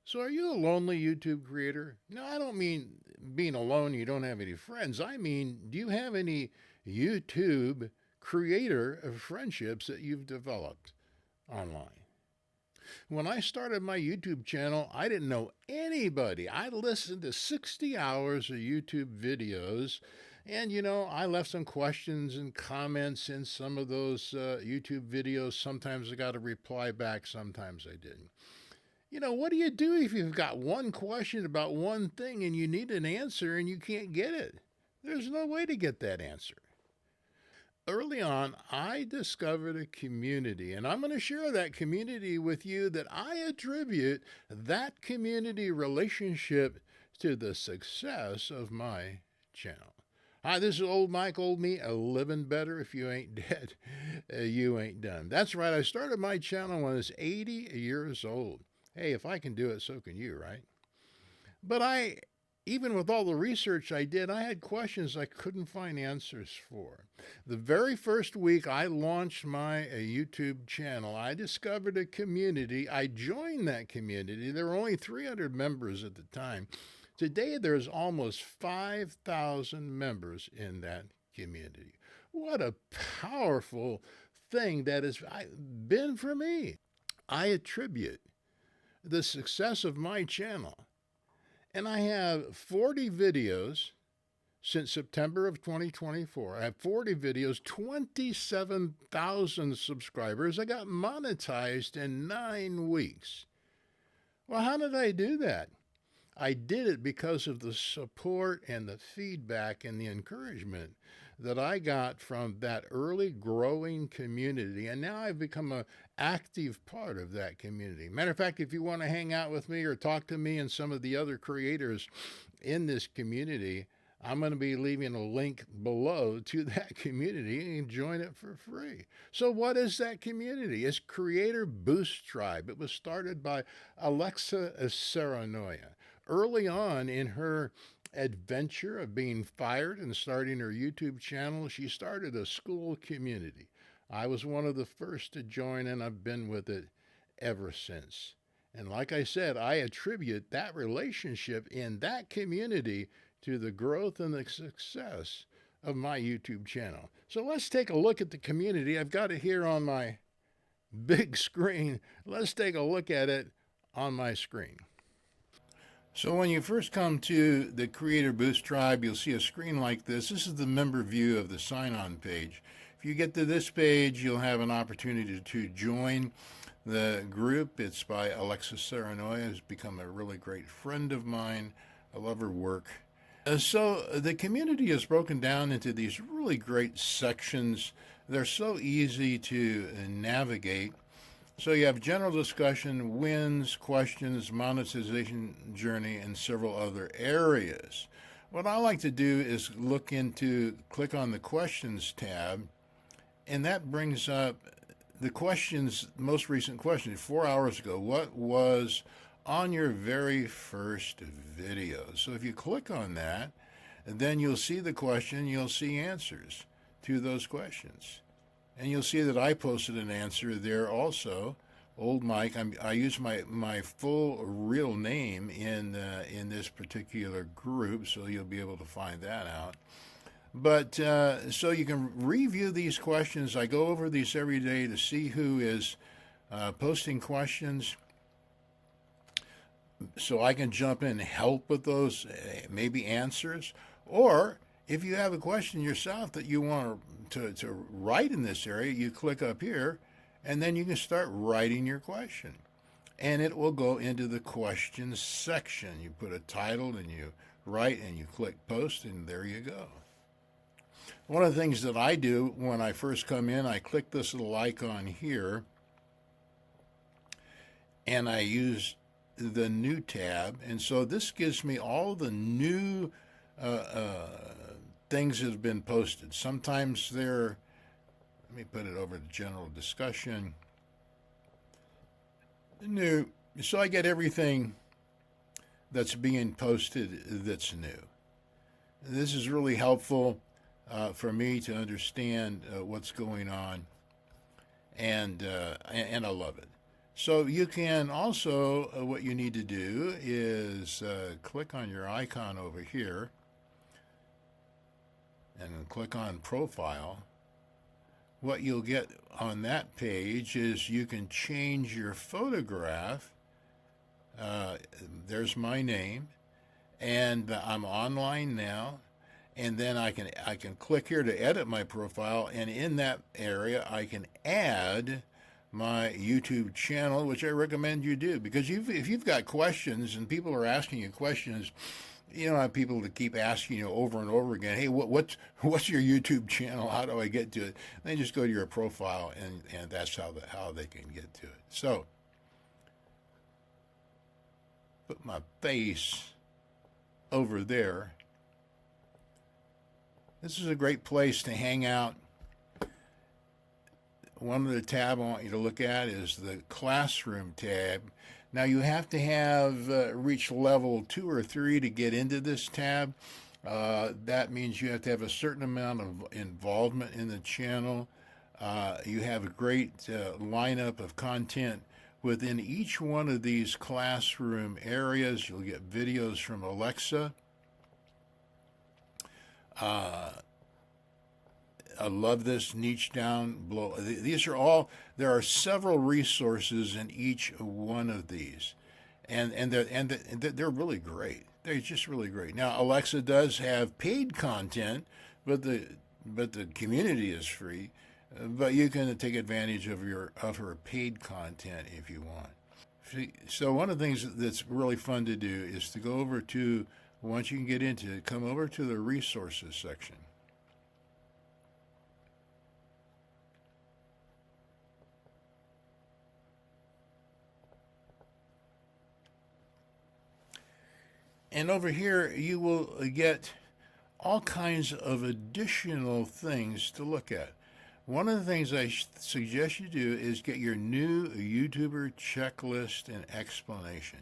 So, are you a lonely YouTube creator? No, I don't mean being alone, you don't have any friends. I mean, do you have any YouTube creator of friendships that you've developed online? When I started my YouTube channel, I didn't know anybody. I listened to 60 hours of YouTube videos. And, I left some questions and comments in some of those YouTube videos. Sometimes I got a reply back, sometimes I didn't. What do you do if you've got one question about one thing and you need an answer and you can't get it? There's no way to get that answer. Early on, I discovered a community, and I'm going to share that community with you that I attribute that community relationship to the success of my channel. Hi, this is Old Mike, Old Me, a living better. If you ain't dead, you ain't done. That's right, I started my channel when I was 80 years old. Hey, if I can do it, so can you, right? But even with all the research I did, I had questions I couldn't find answers for. The very first week I launched my YouTube channel, I discovered a community. I joined that community. There were only 300 members at the time. Today, there's almost 5,000 members in that community. What a powerful thing that has been for me. I attribute the success of my channel. And I have 40 videos since September of 2024. I have 40 videos, 27,000 subscribers. I got monetized in 9 weeks. Well, how did I do that? I did it because of the support and the feedback and the encouragement that I got from that early growing community. And now I've become an active part of that community. Matter of fact, if you want to hang out with me or talk to me and some of the other creators in this community, I'm going to be leaving a link below to that community, and you can join it for free. So what is that community? It's Creator Boost Tribe. It was started by Alexa Saarenoja. Early on in her adventure of being fired and starting her YouTube channel, she started a Skool community. I was one of the first to join, and I've been with it ever since. And like I said, I attribute that relationship in that community to the growth and the success of my YouTube channel. So let's take a look at the community. I've got it here on my big screen. Let's take a look at it on my screen. So when you first come to the Creator Boost Tribe, you'll see a screen like this. This is the member view of the sign-on page. If you get to this page, you'll have an opportunity to join the group. It's by Alexis Saarenoja, who's become a really great friend of mine. I love her work. So the community is broken down into these really great sections. They're so easy to navigate. So you have general discussion, wins, questions, monetization journey, and several other areas. What I like to do is click on the questions tab, and that brings up the questions, most recent question, 4 hours ago. What was on your very first video? So if you click on that, then you'll see the question, you'll see answers to those questions. And you'll see that I posted an answer there also. Old Mike. I use my full real name in this particular group, so you'll be able to find that out. But so you can review these questions. I go over these every day to see who is posting questions, so I can jump in and help with those maybe answers. Or if you have a question yourself that you want to write in this area, you click up here, and then you can start writing your question. And it will go into the questions section. You put a title and you write and you click post, and there you go. One of the things that I do when I first come in, I click this little icon here, and I use the new tab. And so this gives me all the new things that have been posted. Sometimes they're, let me put it over to general discussion. New. So I get everything that's being posted that's new. This is really helpful for me to understand what's going on, and I love it. So you can also, what you need to do is click on your icon over here and then click on profile. What you'll get on that page is you can change your photograph. There's my name, and I'm online now. And then I can click here to edit my profile, and in that area I can add my YouTube channel, which I recommend you do, because if you've got questions and people are asking you questions, you don't have people to keep asking you over and over again, hey, what's your YouTube channel? How do I get to it? And they just go to your profile, and that's how they can get to it. So put my face over there. This is a great place to hang out. One of the tab I want you to look at is the classroom tab. Now you have to have reached level 2 or 3 to get into this tab. That means you have to have a certain amount of involvement in the channel. You have a great lineup of content within each one of these classroom areas. You'll get videos from Alexa. I love this niche down below. These are all, there are several resources in each one of these. And they're really great. They're just really great. Now, Alexa does have paid content, but the community is free. But you can take advantage of her paid content if you want. So one of the things that's really fun to do is to go over to, once you can get into it, come over to the resources section. And over here, you will get all kinds of additional things to look at. One of the things I suggest you do is get your new YouTuber checklist and explanation.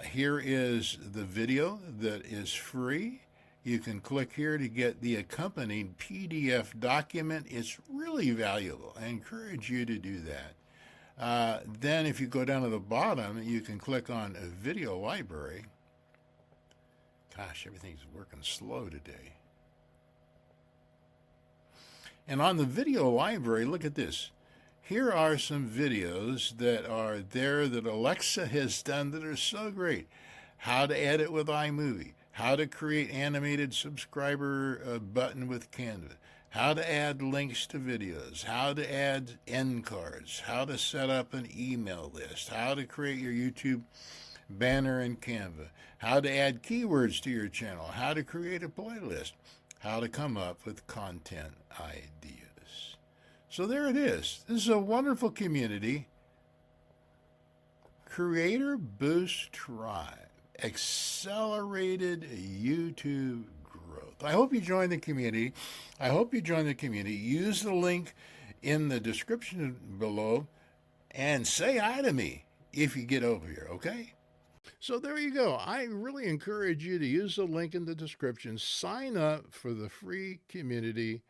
Here is the video that is free. You can click here to get the accompanying PDF document. It's really valuable. I encourage you to do that. Then if you go down to the bottom, you can click on a video library. Gosh, everything's working slow today. And on the video library, look at this. Here are some videos that are there that Alexa has done that are so great. How to edit with iMovie. How to create animated subscriber button with Canva. How to add links to videos. How to add end cards. How to set up an email list. How to create your YouTube banner in Canva. How to add keywords to your channel. How to create a playlist. How to come up with content ideas. So there it is. This is a wonderful community. Creator Boost Tribe. Accelerated YouTube growth. I hope you join the community. Use the link in the description below and say hi to me if you get over here, okay? So there you go. I really encourage you to use the link in the description. Sign up for the free community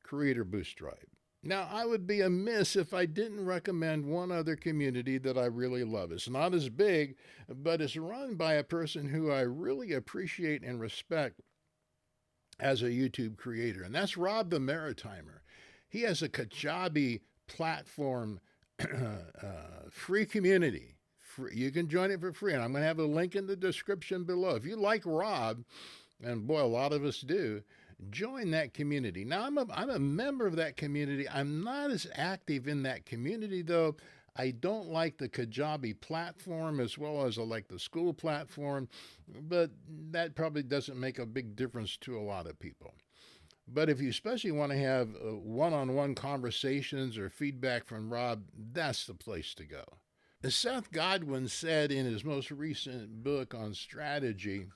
Creator Boost Tribe. Now, I would be amiss if I didn't recommend one other community that I really love. It's not as big, but it's run by a person who I really appreciate and respect as a YouTube creator, and that's Rob the Maritimer. He has a Kajabi platform free community. You can join it for free, and I'm going to have a link in the description below. If you like Rob, and boy, a lot of us do, join that community. Now, I'm a member of that community. I'm not as active in that community, though. I don't like the Kajabi platform as well as I like the Skool platform, but that probably doesn't make a big difference to a lot of people. But if you especially want to have one-on-one conversations or feedback from Rob, that's the place to go. As Seth Godin said in his most recent book on strategy,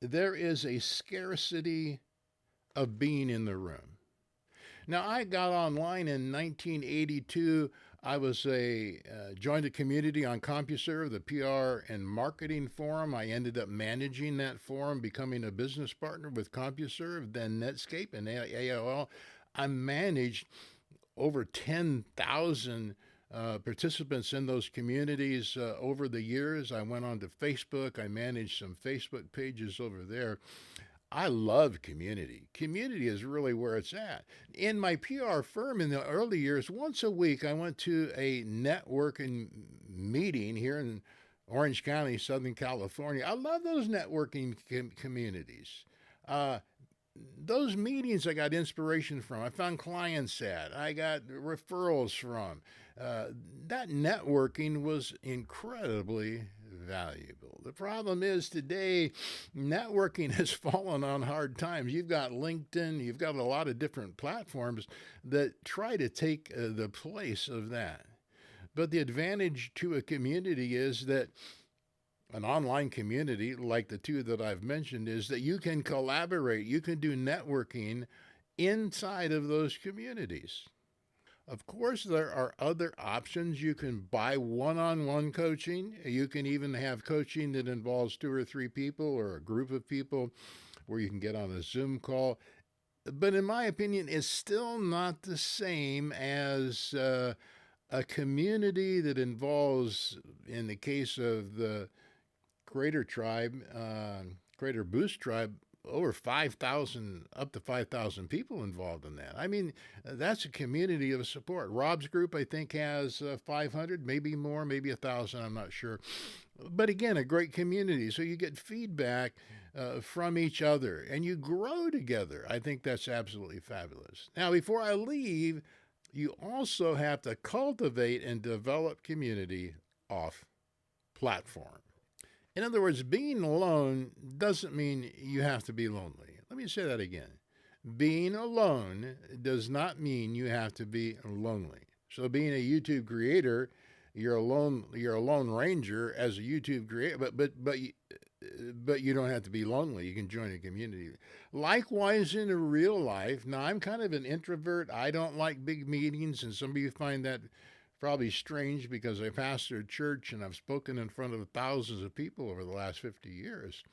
there is a scarcity of being in the room. Now, I got online in 1982. I was joined a community on CompuServe, the PR and marketing forum. I ended up managing that forum, becoming a business partner with CompuServe, then Netscape and AOL. I managed over 10,000 participants in those communities over the years. I went on to Facebook. I managed some Facebook pages over there. I love community. Community is really where it's at. In my PR firm in the early years, once a week, I went to a networking meeting here in Orange County, Southern California. I love those networking communities. Uh, those meetings I got inspiration from. I found clients at. I got referrals from. Uh, that networking was incredibly valuable. The problem is today, networking has fallen on hard times. You've got LinkedIn, you've got a lot of different platforms that try to take the place of that. But the advantage to a community is that an online community like the two that I've mentioned is that you can collaborate, you can do networking inside of those communities. Of course, there are other options. You can buy one on one coaching. You can even have coaching that involves two or three people or a group of people where you can get on a Zoom call. But in my opinion, it's still not the same as a community that involves, in the case of the Greater Tribe, Greater Boost Tribe, over 5,000, up to 5,000 people involved in that. I mean, that's a community of support. Rob's group, I think, has 500, maybe more, maybe 1,000, I'm not sure. But again, a great community. So you get feedback from each other and you grow together. I think that's absolutely fabulous. Now, before I leave, you also have to cultivate and develop community off platform. In other words, being alone doesn't mean you have to be lonely. Let me say that again. Being alone does not mean you have to be lonely. So being a YouTube creator, you're a lone ranger as a YouTube creator, but you don't have to be lonely. You can join a community. Likewise in real life. Now I'm kind of an introvert. I don't like big meetings, and some of you find that probably strange because I pastor a church and I've spoken in front of thousands of people over the last 50 years.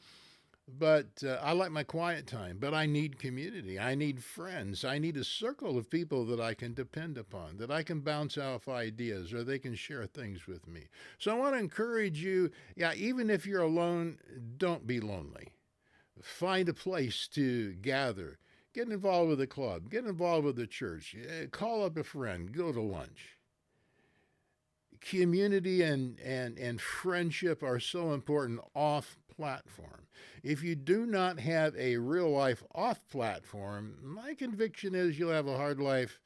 But I like my quiet time, but I need community. I need friends. I need a circle of people that I can depend upon, that I can bounce off ideas or they can share things with me. So I want to encourage you, yeah, even if you're alone, don't be lonely. Find a place to gather. Get involved with a club. Get involved with the church. Call up a friend. Go to lunch. Community and friendship are so important off platform. If you do not have a real life off platform, my conviction is you'll have a hard life,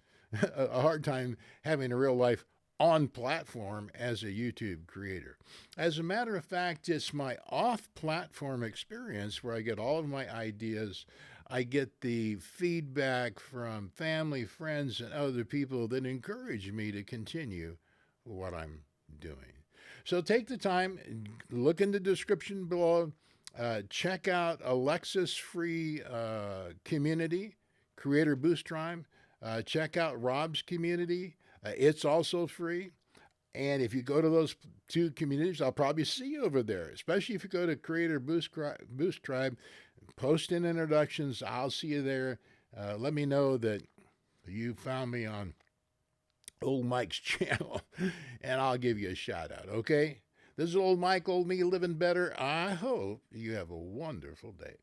a hard time having a real life on platform as a YouTube creator. As a matter of fact, it's my off platform experience where I get all of my ideas. I get the feedback from family, friends, and other people that encourage me to continue what I'm doing. So take the time, look in the description below, check out Alexa's free community, Creator Boost Tribe. Check out Rob's community. It's also free. And if you go to those two communities, I'll probably see you over there, especially if you go to Creator Boost Tribe, post in introductions. I'll see you there. Let me know that you found me on Old Mike's channel, and I'll give you a shout out, okay? This is Old Mike, Old Me Living Better. I hope you have a wonderful day.